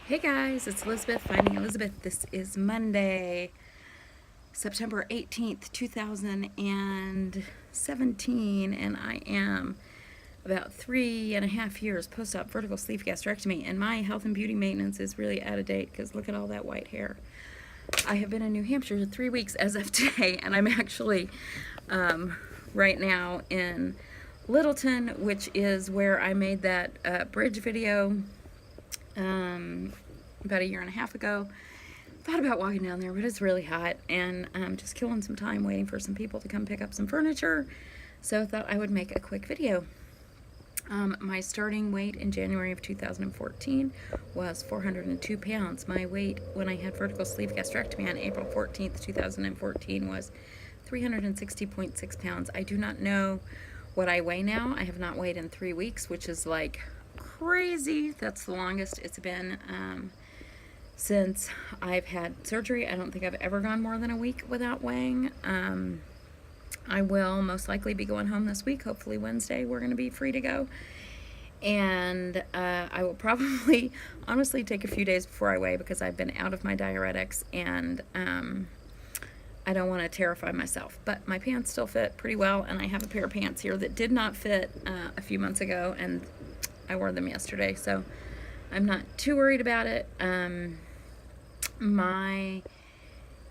Hey guys, it's Elizabeth, Finding Elizabeth. This is Monday, September 18th, 2017, and I am about 3.5 years post-op vertical sleeve gastrectomy, and my health and beauty maintenance is really out of date because look at all that white hair. I have been in New Hampshire 3 weeks as of today, and I'm actually right now in Littleton, which is where I made that bridge video about 1.5 years ago. Thought about walking down there, but it's really hot, and I'm just killing some time waiting for some people to come pick up some furniture, so I thought I would make a quick video. My starting weight in January of 2014 was 402 pounds. My weight when I had vertical sleeve gastrectomy on April 14th, 2014 was 360.6 pounds. I do not know what I weigh now. I have not weighed in 3 weeks, which is like crazy. That's the longest it's been since I've had surgery. I don't think I've ever gone more than a week without weighing. I will most likely be going home this week. Hopefully Wednesday we're going to be free to go. And I will probably honestly take a few days before I weigh because I've been out of my diuretics, and I don't want to terrify myself. But my pants still fit pretty well, and I have a pair of pants here that did not fit a few months ago, and I wore them yesterday, so I'm not too worried about it. My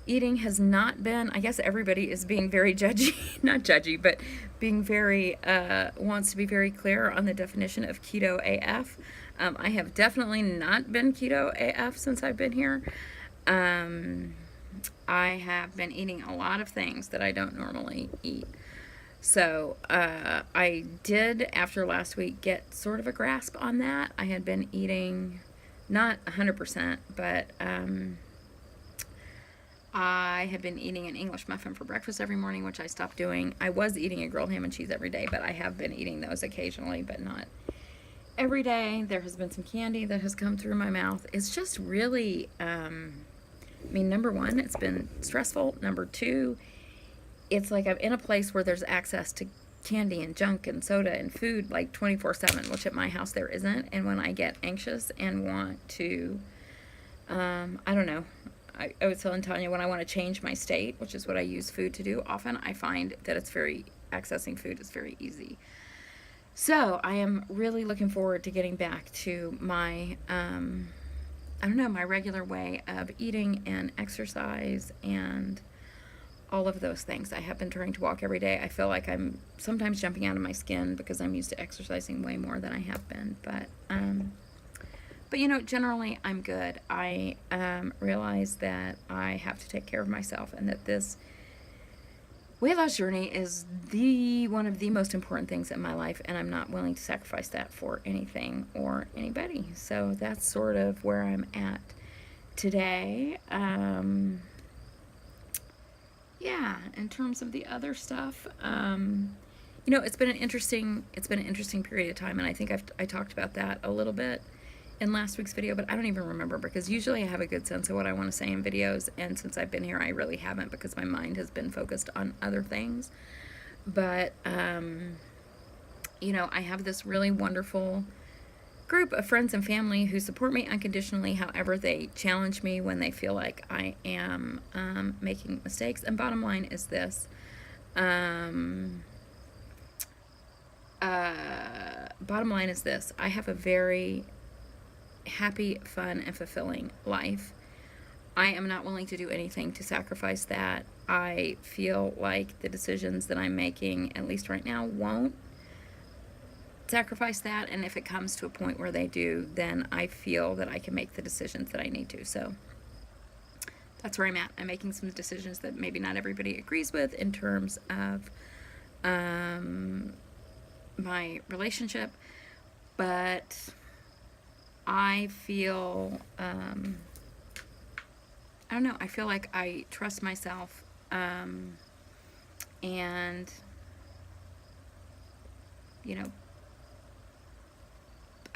eating has not been, I guess everybody is being very judgy, not judgy, but being very, wants to be very clear on the definition of keto AF. I have definitely not been keto AF since I've been here. I have been eating a lot of things that I don't normally eat. So I did, after last week, get sort of a grasp on that. I had been eating, not 100%, but I had been eating an English muffin for breakfast every morning, which I stopped doing. I was eating a grilled ham and cheese every day, but I have been eating those occasionally, but not every day. There has been some candy that has come through my mouth. It's just really, I mean, number one, it's been stressful. Number two, it's like I'm in a place where there's access to candy and junk and soda and food like 24/7, which at my house there isn't. And when I get anxious and want to, I don't know, I was telling Tanya, when I want to change my state, which is what I use food to do often, I find that accessing food is very easy. So I am really looking forward to getting back to my, I don't know, my regular way of eating and exercise and all of those things. I have been trying to walk every day. I feel like I'm sometimes jumping out of my skin because I'm used to exercising way more than I have been. But you know, generally I'm good. I realize that I have to take care of myself, and that this weight loss journey is one of the most important things in my life, and I'm not willing to sacrifice that for anything or anybody. So that's sort of where I'm at today. Yeah, in terms of the other stuff, you know, it's been an interesting period of time, and I think I talked about that a little bit in last week's video, but I don't even remember, because usually I have a good sense of what I want to say in videos, and since I've been here I really haven't, because my mind has been focused on other things. But you know, I have this really wonderful group of friends and family who support me unconditionally. However, they challenge me when they feel like I am making mistakes. And bottom line is this, bottom line is this: I have a very happy, fun, and fulfilling life. I am not willing to do anything to sacrifice that. I feel like the decisions that I'm making, at least right now, won't sacrifice that, and if it comes to a point where they do, then I feel that I can make the decisions that I need to. So that's where I'm at. I'm making some decisions that maybe not everybody agrees with in terms of my relationship, but I feel, I don't know, I feel like I trust myself, and, you know,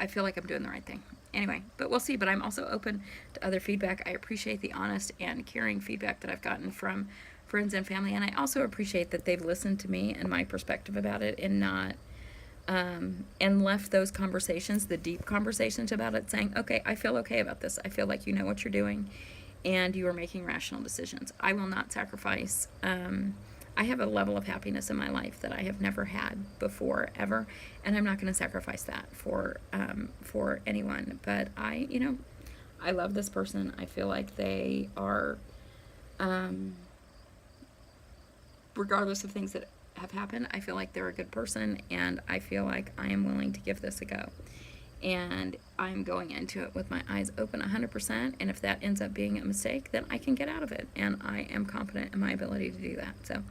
I feel like I'm doing the right thing. Anyway, but we'll see. But I'm also open to other feedback. I appreciate the honest and caring feedback that I've gotten from friends and family, and I also appreciate that they've listened to me and my perspective about it, and not and left those conversations, the deep conversations about it, saying, okay, I feel okay about this. I feel like you know what you're doing and you are making rational decisions. I will not sacrifice. I have a level of happiness in my life that I have never had before, ever, and I'm not going to sacrifice that for anyone. But I love this person. I feel like they are, regardless of things that have happened, I feel like they're a good person, and I feel like I am willing to give this a go. And I'm going into it with my eyes open 100%, and if that ends up being a mistake, then I can get out of it, and I am confident in my ability to do that. So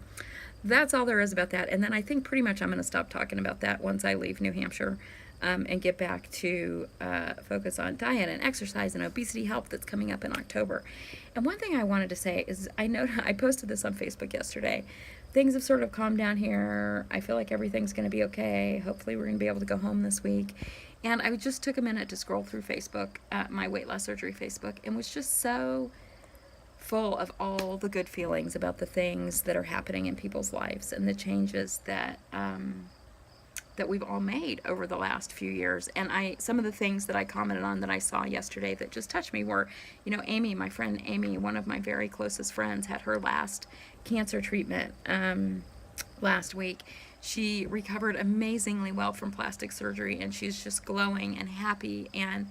that's all there is about that. And then I think pretty much I'm going to stop talking about that once I leave New Hampshire, and get back to focus on diet and exercise and obesity help that's coming up in October. And one thing I wanted to say is I posted this on Facebook yesterday. Things have sort of calmed down here. I feel like everything's going to be okay. Hopefully we're going to be able to go home this week. And I just took a minute to scroll through Facebook, my weight loss surgery Facebook, and was just so full of all the good feelings about the things that are happening in people's lives and the changes that that we've all made over the last few years. And some of the things that I commented on that I saw yesterday that just touched me were, Amy, my friend Amy, one of my very closest friends, had her last cancer treatment last week. She recovered amazingly well from plastic surgery, and she's just glowing and happy, and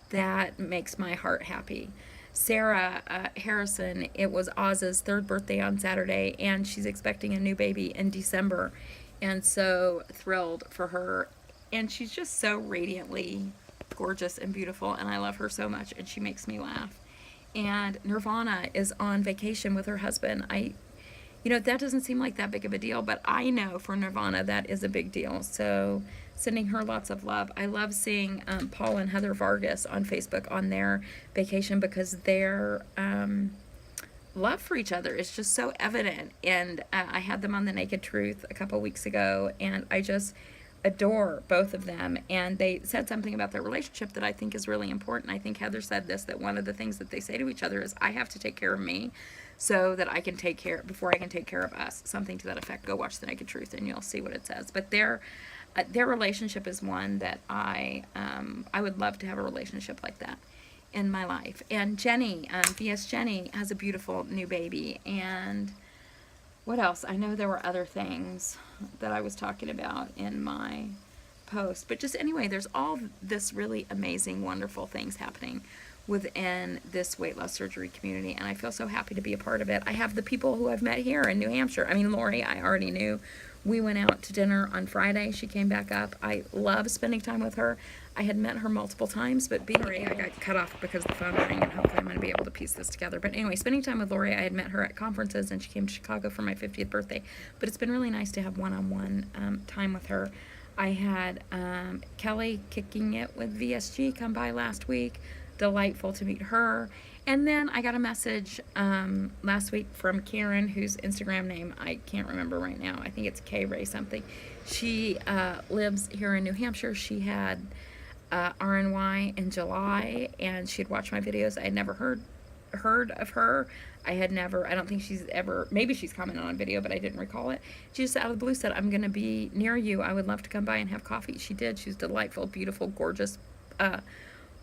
that makes my heart happy. Sarah Harrison, it was Oz's 3rd birthday on Saturday, and she's expecting a new baby in December, and so thrilled for her. And she's just so radiantly gorgeous and beautiful, and I love her so much, and she makes me laugh. And Nirvana is on vacation with her husband. That doesn't seem like that big of a deal, but I know for Nirvana that is a big deal. So sending her lots of love. I love seeing Paul and Heather Vargas on Facebook on their vacation, because their love for each other is just so evident. And I had them on The Naked Truth a couple weeks ago, and I just adore both of them. And they said something about their relationship that I think is really important. I think Heather said this, that one of the things that they say to each other is, I have to take care of me so that I can before I can take care of us. Something to that effect. Go watch The Naked Truth and you'll see what it says. But their relationship is one that I would love to have a relationship like that in my life. And Jenny, VS Jenny, has a beautiful new baby. And what else? I know there were other things that I was talking about in my post. But just anyway, there's all this really amazing, wonderful things happening within this weight loss surgery community, and I feel so happy to be a part of it. I have the people who I've met here in New Hampshire. I mean, Lori, I already knew. We went out to dinner on Friday. She came back up. I love spending time with her. I had met her multiple times, but Lori, I got cut off because the phone rang, and hopefully I'm going to be able to piece this together. But anyway, spending time with Lori, I had met her at conferences, and she came to Chicago for my 50th birthday. But it's been really nice to have one-on-one time with her. I had Kelly Kicking It with VSG come by last week. Delightful to meet her. And then I got a message last week from Karen, whose Instagram name I can't remember right now. I think it's K Ray something. She lives here in New Hampshire. She had RNY in July, and she had watched my videos. I had never heard of her. I don't think she's ever, maybe she's commented on a video, but I didn't recall it. She just out of the blue said, I'm going to be near you. I would love to come by and have coffee. She did. She's delightful, beautiful, gorgeous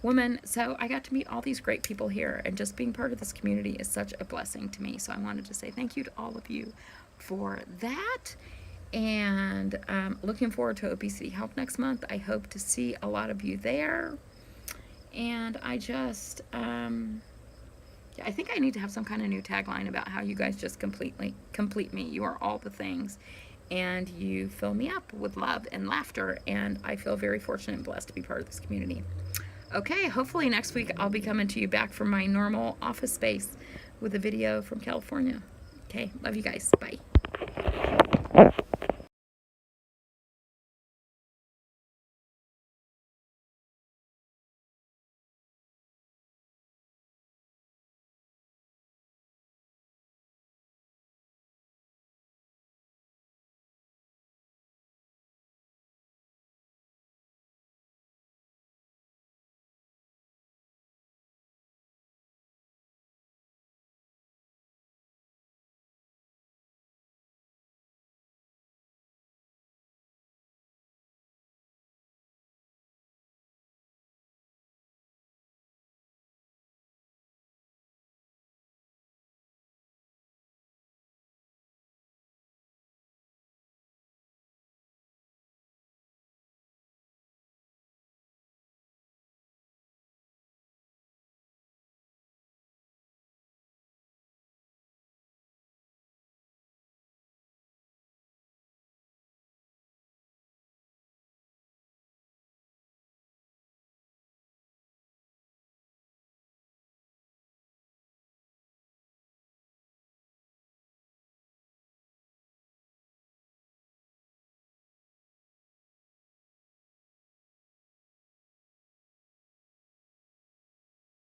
woman. So I got to meet all these great people here, and just being part of this community is such a blessing to me. So I wanted to say thank you to all of you for that, and looking forward to Obesity Help next month. I hope to see a lot of you there, and I just I think I need to have some kind of new tagline about how you guys just complete me. You are all the things, and you fill me up with love and laughter, and I feel very fortunate and blessed to be part of this community. Okay, hopefully next week I'll be coming to you back from my normal office space with a video from California. Okay, love you guys. Bye.